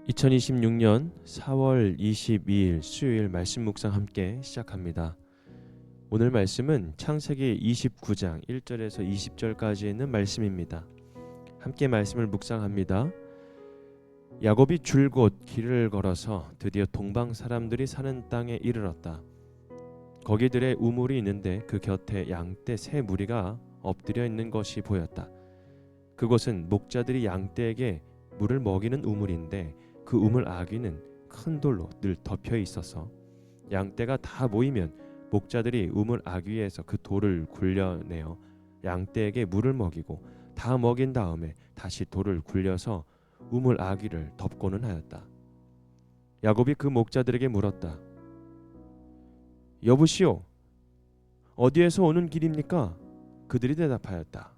2026년 4월 22일 수요일 말씀 묵상 함께 시작합니다. 오늘 말씀은 창세기 29장 1절에서 20절까지 있는 말씀입니다. 함께 말씀을 묵상합니다. 야곱이 줄곧 길을 걸어서 드디어 동방 사람들이 사는 땅에 이르렀다. 거기들의 우물이 있는데 그 곁에 양떼 세 무리가 엎드려 있는 것이 보였다. 그곳은 목자들이 양떼에게 물을 먹이는 우물인데 그 우물 아귀는 큰 돌로 늘 덮여 있어서 양떼가 다 모이면 목자들이 우물 아귀에서 그 돌을 굴려내어 양떼에게 물을 먹이고 다 먹인 다음에 다시 돌을 굴려서 우물 아귀를 덮고는 하였다. 야곱이 그 목자들에게 물었다. 여보시오, 어디에서 오는 길입니까? 그들이 대답하였다.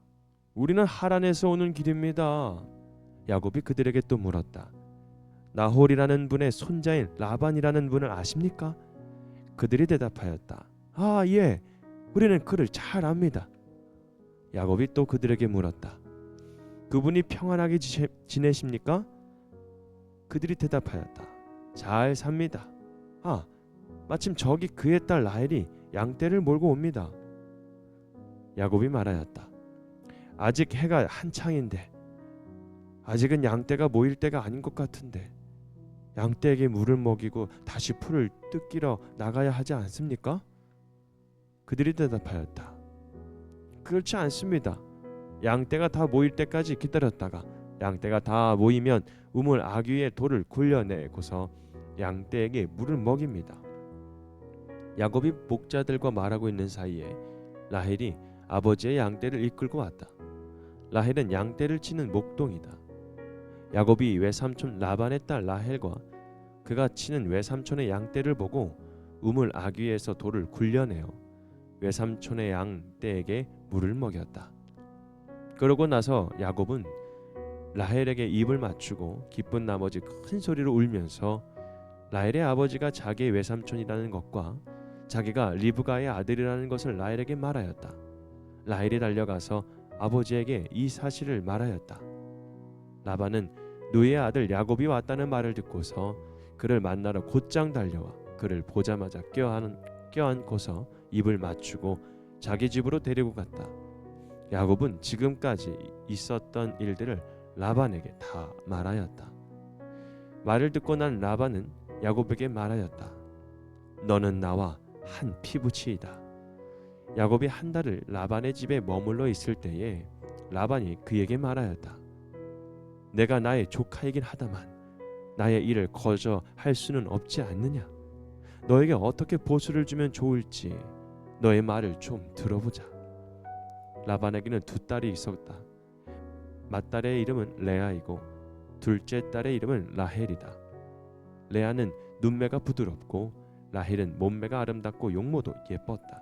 우리는 하란에서 오는 길입니다. 야곱이 그들에게 또 물었다. 나홀이라는 분의 손자인 라반이라는 분을 아십니까? 그들이 대답하였다. 아, 예, 우리는 그를 잘 압니다. 야곱이 또 그들에게 물었다. 그분이 평안하게 지내십니까? 그들이 대답하였다. 잘 삽니다. 아, 마침 저기 그의 딸 라헬이 양떼를 몰고 옵니다. 야곱이 말하였다. 아직 해가 한창인데 아직은 양떼가 모일 때가 아닌 것 같은데 양떼에게 물을 먹이고 다시 풀을 뜯기러 나가야 하지 않습니까? 그들이 대답하였다. 그렇지 않습니다. 양떼가 다 모일 때까지 기다렸다가 양떼가 다 모이면 우물 아귀의 돌을 굴려내고서 양떼에게 물을 먹입니다. 야곱이 목자들과 말하고 있는 사이에 라헬이 아버지의 양떼를 이끌고 왔다. 라헬은 양떼를 치는 목동이다. 야곱이 외삼촌 라반의 딸 라헬과 그가 치는 외삼촌의 양떼를 보고 우물 아귀에서 돌을 굴려내어 외삼촌의 양떼에게 물을 먹였다. 그러고 나서 야곱은 라헬에게 입을 맞추고 기쁜 나머지 큰 소리로 울면서 라헬의 아버지가 자기의 외삼촌이라는 것과 자기가 리브가의 아들이라는 것을 라헬에게 말하였다. 라헬이 달려가서 아버지에게 이 사실을 말하였다. 라반은 누이의 아들 야곱이 왔다는 말을 듣고서 그를 만나러 곧장 달려와 그를 보자마자 껴안고서 입을 맞추고 자기 집으로 데리고 갔다. 야곱은 지금까지 있었던 일들을 라반에게 다 말하였다. 말을 듣고 난 라반은 야곱에게 말하였다. 너는 나와 한 피부치이다. 야곱이 한 달을 라반의 집에 머물러 있을 때에 라반이 그에게 말하였다. 내가 나의 조카이긴 하다만 나의 일을 거저 할 수는 없지 않느냐. 너에게 어떻게 보수를 주면 좋을지 너의 말을 좀 들어보자. 라반에게는 두 딸이 있었다. 맏딸의 이름은 레아이고 둘째 딸의 이름은 라헬이다. 레아는 눈매가 부드럽고 라헬은 몸매가 아름답고 용모도 예뻤다.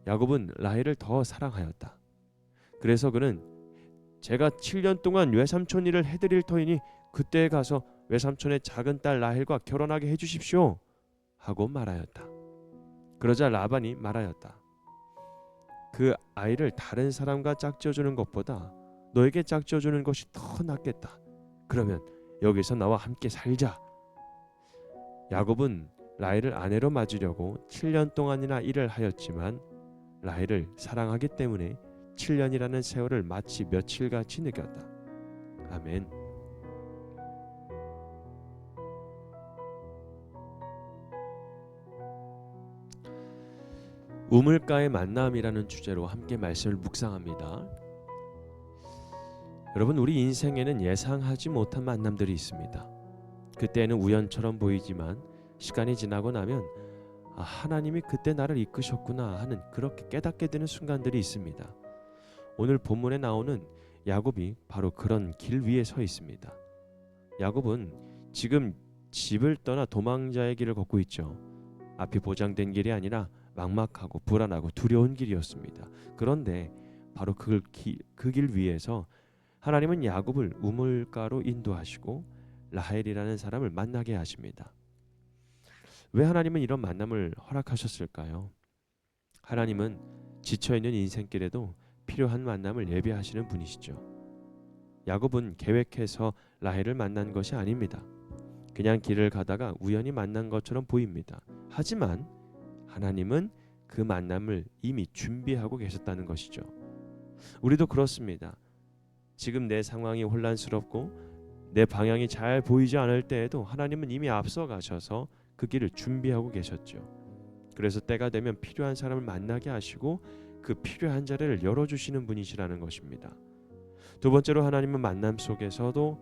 야곱은 라헬을 더 사랑하였다. 그래서 그는 제가 7년 동안 외삼촌 일을 해드릴 터이니 그때에 가서 외삼촌의 작은 딸 라헬과 결혼하게 해주십시오 하고 말하였다. 그러자 라반이 말하였다. 그 아이를 다른 사람과 짝지어주는 것보다 너에게 짝지어주는 것이 더 낫겠다. 그러면 여기서 나와 함께 살자. 야곱은 라헬을 아내로 맞으려고 7년 동안이나 일을 하였지만 라헬을 사랑하기 때문에 7년이라는 세월을 마치 며칠같이 느꼈다. 아멘. 우물가의 만남이라는 주제로 함께 말씀을 묵상합니다. 여러분, 우리 인생에는 예상하지 못한 만남들이 있습니다. 그때는 우연처럼 보이지만 시간이 지나고 나면 하나님이 그때 나를 이끄셨구나 하는 그렇게 깨닫게 되는 순간들이 있습니다. 오늘 본문에 나오는 야곱이 바로 그런 길 위에 서 있습니다. 야곱은 지금 집을 떠나 도망자의 길을 걷고 있죠. 앞이 보장된 길이 아니라 막막하고 불안하고 두려운 길이었습니다. 그런데 바로 그 길 위에서 하나님은 야곱을 우물가로 인도하시고 라헬이라는 사람을 만나게 하십니다. 왜 하나님은 이런 만남을 허락하셨을까요? 하나님은 지쳐있는 인생길에도 필요한 만남을 예비하시는 분이시죠. 야곱은 계획해서 라헬을 만난 것이 아닙니다. 그냥 길을 가다가 우연히 만난 것처럼 보입니다. 하지만 하나님은 그 만남을 이미 준비하고 계셨다는 것이죠. 우리도 그렇습니다. 지금 내 상황이 혼란스럽고 내 방향이 잘 보이지 않을 때에도 하나님은 이미 앞서 가셔서 그 길을 준비하고 계셨죠. 그래서 때가 되면 필요한 사람을 만나게 하시고 그 필요한 자리를 열어주시는 분이시라는 것입니다. 두 번째로 하나님은 만남 속에서도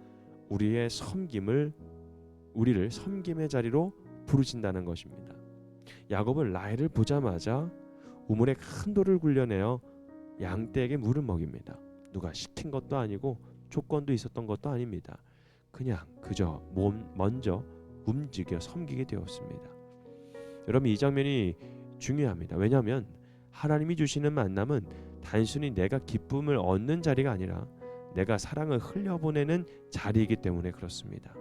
우리를 섬김의 자리로 부르신다는 것입니다. 야곱은 라헬을 보자마자 우물에 큰 돌을 굴려내어 양떼에게 물을 먹입니다. 누가 시킨 것도 아니고 조건도 있었던 것도 아닙니다. 그냥 그저 먼저 움직여 섬기게 되었습니다. 여러분, 이 장면이 중요합니다. 왜냐하면 하나님이 주시는 만남은 단순히 내가 기쁨을 얻는 자리가 아니라 내가 사랑을 흘려보내는 자리이기 때문에 그렇습니다.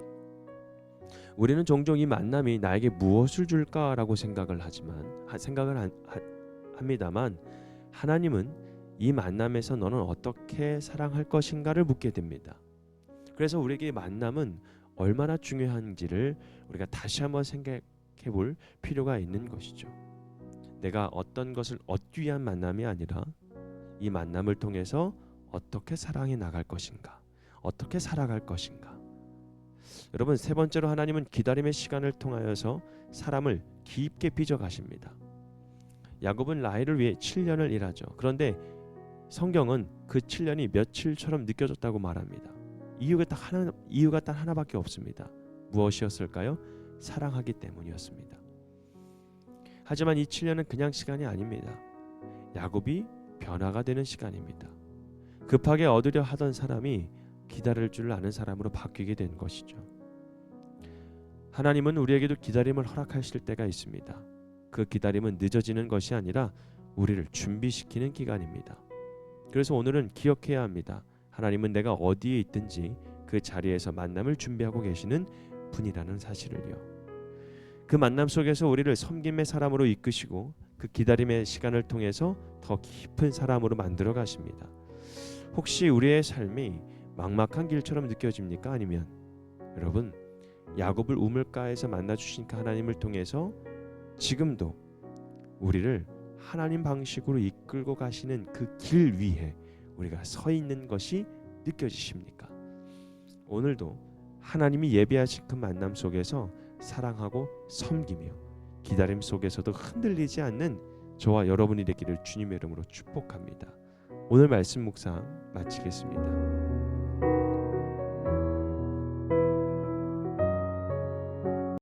우리는 종종 이 만남이 나에게 무엇을 줄까라고 생각을 합니다만 하나님은 이 만남에서 너는 어떻게 사랑할 것인가를 묻게 됩니다. 그래서 우리에게 만남은 얼마나 중요한지를 우리가 다시 한번 생각해 볼 필요가 있는 것이죠. 내가 어떤 것을 얻기 위한 만남이 아니라 이 만남을 통해서 어떻게 사랑해 나갈 것인가, 어떻게 살아갈 것인가. 여러분, 세 번째로 하나님은 기다림의 시간을 통하여서 사람을 깊게 빚어 가십니다. 야곱은 라헬을 위해 7년을 일하죠. 그런데 성경은 그 7년이 며칠처럼 느껴졌다고 말합니다. 이유가 딱 하나밖에 없습니다. 무엇이었을까요? 사랑하기 때문이었습니다. 하지만 이 7년은 그냥 시간이 아닙니다. 야곱이 변화가 되는 시간입니다. 급하게 얻으려 하던 사람이 기다릴 줄 아는 사람으로 바뀌게 된 것이죠. 하나님은 우리에게도 기다림을 허락하실 때가 있습니다. 그 기다림은 늦어지는 것이 아니라 우리를 준비시키는 기간입니다. 그래서 오늘은 기억해야 합니다. 하나님은 내가 어디에 있든지 그 자리에서 만남을 준비하고 계시는 분이라는 사실을요. 그 만남 속에서 우리를 섬김의 사람으로 이끄시고 그 기다림의 시간을 통해서 더 깊은 사람으로 만들어 가십니다. 혹시 우리의 삶이 막막한 길처럼 느껴집니까? 아니면 여러분, 야곱을 우물가에서 만나 주신 그 하나님을 통해서 지금도 우리를 하나님 방식으로 이끌고 가시는 그 길 위에 우리가 서 있는 것이 느껴지십니까? 오늘도 하나님이 예비하신 그 만남 속에서 사랑하고 섬기며 기다림 속에서도 흔들리지 않는 저와 여러분이 되기를 주님의 이름으로 축복합니다. 오늘 말씀 묵상 마치겠습니다.